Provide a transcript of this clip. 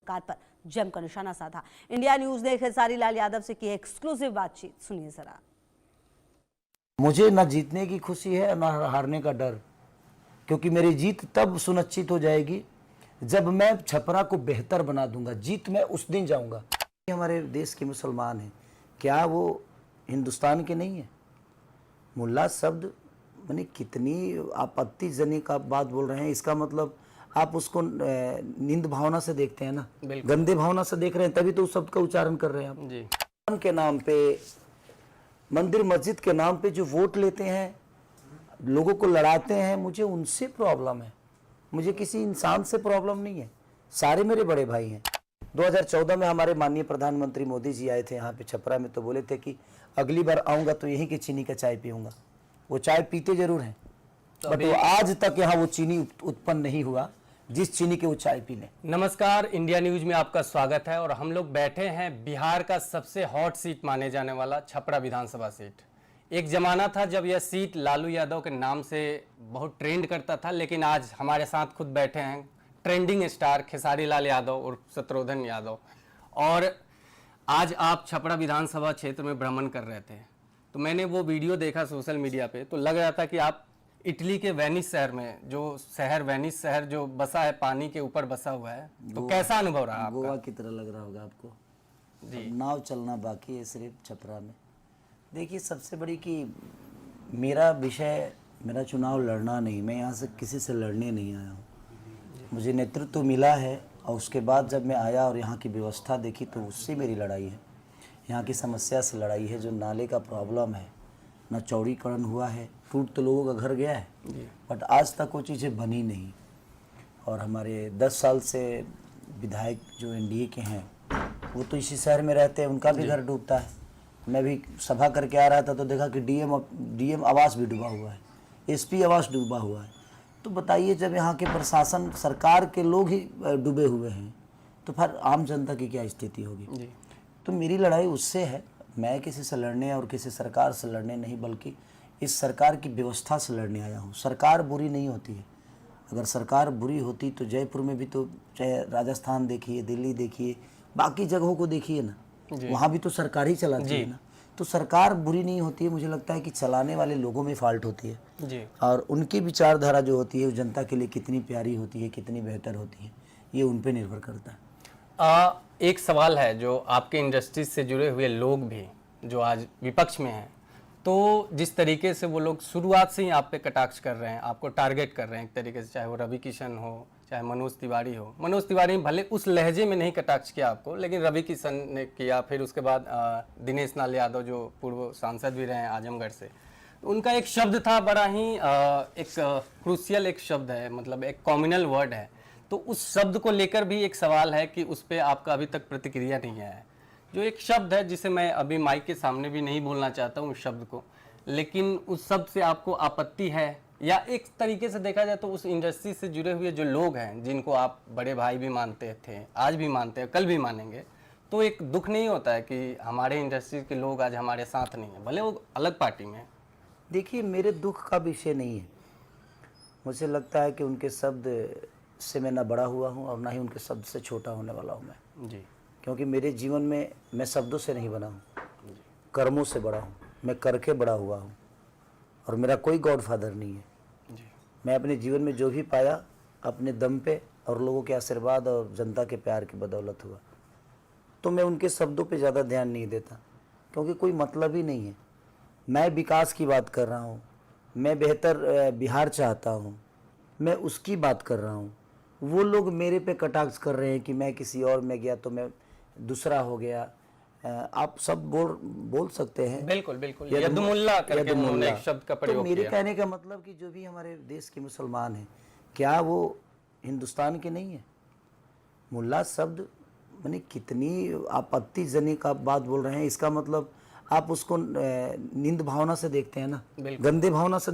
सरकार पर जमकर निशाना साधा। इंडिया न्यूज ने खेसारी लाल यादव से की एक्सक्लूसिव बातचीत, सुनिए जरा। मुझे न जीतने की खुशी है न हारने का डर, क्योंकि मेरी जीत तब सुनिश्चित हो जाएगी जब मैं छपरा को बेहतर बना दूंगा। जीत मैं उस दिन जाऊंगा। हमारे देश के मुसलमान हैं, क्या वो हिंदुस्तान के नहीं है? मुल्ला शब्द मैंने कितनी आपत्तिजनक आप बात बोल रहे हैं। इसका मतलब आप उसको नींद भावना से देखते हैं ना, गंदे भावना से देख रहे हैं, तभी तो उस शब्द का उच्चारण कर रहे हैं आप जी। के नाम पे, मंदिर मस्जिद के नाम पे जो वोट लेते हैं, लोगों को लड़ाते हैं, मुझे उनसे प्रॉब्लम है। मुझे किसी इंसान से प्रॉब्लम नहीं है। सारे मेरे बड़े भाई हैं। 2014 में हमारे माननीय प्रधानमंत्री मोदी जी आए थे यहाँ पे छपरा में, तो बोले थे कि अगली बार आऊँगा तो यहीं की चीनी का चाय पीऊँगा। वो चाय पीते जरूर हैं, बट वो आज तक यहाँ वो चीनी उत्पन्न नहीं हुआ जिस चीनी के वो चाय पी लें। नमस्कार, इंडिया न्यूज में आपका स्वागत है। और हम लोग बैठे हैं बिहार का सबसे हॉट सीट माने जाने वाला छपरा विधानसभा सीट। एक जमाना था जब यह सीट लालू यादव के नाम से बहुत ट्रेंड करता था, लेकिन आज हमारे साथ खुद बैठे हैं ट्रेंडिंग स्टार खेसारी लाल यादव और शत्रुघ्न यादव। और आज आप छपरा विधानसभा क्षेत्र में भ्रमण कर रहे थे, तो मैंने वो वीडियो देखा सोशल मीडिया पे, तो लग रहा था कि आप इटली के वेनिस शहर में, जो शहर वेनिस शहर जो बसा है, पानी के ऊपर बसा हुआ है, तो कैसा अनुभव रहा आपका? गोवा की तरह लग रहा होगा आपको जी। नाव चलना बाकी है सिर्फ छपरा में। देखिए, सबसे बड़ी कि मेरा विषय, मेरा चुनाव लड़ना नहीं, मैं यहाँ से किसी से लड़ने नहीं आया हूँ। मुझे नेतृत्व मिला है और उसके बाद जब मैं आया और यहाँ की व्यवस्था देखी तो उससे मेरी लड़ाई है। यहाँ की समस्या से लड़ाई है। जो नाले का प्रॉब्लम है, ना चौड़ीकरण हुआ है, टूट तो लोगों का घर गया है, बट आज तक वो चीज़ें बनी नहीं। और हमारे 10 साल से विधायक जो एनडीए के हैं, वो तो इसी शहर में रहते हैं, उनका भी घर डूबता है। मैं भी सभा करके आ रहा था तो देखा कि डीएम आवास भी डूबा हुआ है, एसपी आवास डूबा हुआ है। तो बताइए, जब यहाँ के प्रशासन, सरकार के लोग ही डूबे हुए हैं, तो फिर आम जनता की क्या स्थिति होगी? तो मेरी लड़ाई उससे है। मैं किसी से लड़ने और किसी सरकार से लड़ने नहीं, बल्कि इस सरकार की व्यवस्था से लड़ने आया हूँ। सरकार बुरी नहीं होती है। अगर सरकार बुरी होती तो जयपुर में भी, तो चाहे राजस्थान देखिए, दिल्ली देखिए, बाकी जगहों को देखिए ना, वहाँ भी तो सरकार ही चलाती है ना। तो सरकार बुरी नहीं होती है। मुझे लगता है कि चलाने वाले लोगों में फॉल्ट होती है जी। और उनकी विचारधारा जो होती है वो जनता के लिए कितनी प्यारी होती है, कितनी बेहतर होती है, ये उन पे निर्भर करता है। एक सवाल है, जो आपके इंडस्ट्री से जुड़े हुए लोग भी जो आज विपक्ष में हैं, तो जिस तरीके से वो लोग शुरुआत से ही आप पे कटाक्ष कर रहे हैं, आपको टारगेट कर रहे हैं एक तरीके से, चाहे वो रवि किशन हो, चाहे मनोज तिवारी हो। मनोज तिवारी ने भले उस लहजे में नहीं कटाक्ष किया आपको, लेकिन रवि किशन ने किया। फिर उसके बाद दिनेश लाल यादव जो पूर्व सांसद भी रहे हैं आजमगढ़ से, उनका एक शब्द था बड़ा ही एक क्रूशियल एक शब्द है, मतलब एक कॉम्युनल वर्ड है। तो उस शब्द को लेकर भी एक सवाल है कि उस पर आपका अभी तक प्रतिक्रिया नहीं है। जो एक शब्द है जिसे मैं अभी माइक के सामने भी नहीं बोलना चाहता हूँ उस शब्द को, लेकिन उस शब्द से आपको आपत्ति है, या एक तरीके से देखा जाए तो उस इंडस्ट्री से जुड़े हुए जो लोग हैं, जिनको आप बड़े भाई भी मानते थे, आज भी मानते हैं, कल भी मानेंगे, तो एक दुख नहीं होता है कि हमारे इंडस्ट्री के लोग आज हमारे साथ नहीं है, भले वो अलग पार्टी में है? देखिए, मेरे दुख का विषय नहीं है। मुझे लगता है कि उनके शब्द से मैं ना बड़ा हुआ हूँ और ना ही उनके शब्द से छोटा होने वाला हूँ मैं जी। क्योंकि मेरे जीवन में मैं शब्दों से नहीं बना हूँ, कर्मों से बड़ा हूँ। मैं करके बड़ा हुआ हूँ और मेरा कोई गॉडफादर नहीं है जी। मैं अपने जीवन में जो भी पाया अपने दम पे और लोगों के आशीर्वाद और जनता के प्यार की बदौलत हुआ। तो मैं उनके शब्दों पे ज़्यादा ध्यान नहीं देता, क्योंकि कोई मतलब ही नहीं है। मैं विकास की बात कर रहा हूँ, मैं बेहतर बिहार चाहता हूँ, मैं उसकी बात कर रहा हूँ। वो लोग मेरे पे कटाक्ष कर रहे हैं कि मैं किसी और में गया तो मैं दूसरा हो गया। आप सब बोल सकते हैं, बिल्कुल बिल्कुल, यदुमुल्ला करके उन्होंने एक शब्द का प्रयोग तो मेरे कहने का मतलब कि जो भी हमारे देश के मुसलमान हैं, क्या वो हिंदुस्तान के नहीं है? मुल्ला शब्द मैंने कितनी आपत्तिजनक आप बात बोल रहे हैं। इसका मतलब आप उसको नींद भावना से देखते हैं ना, गंदे भावना से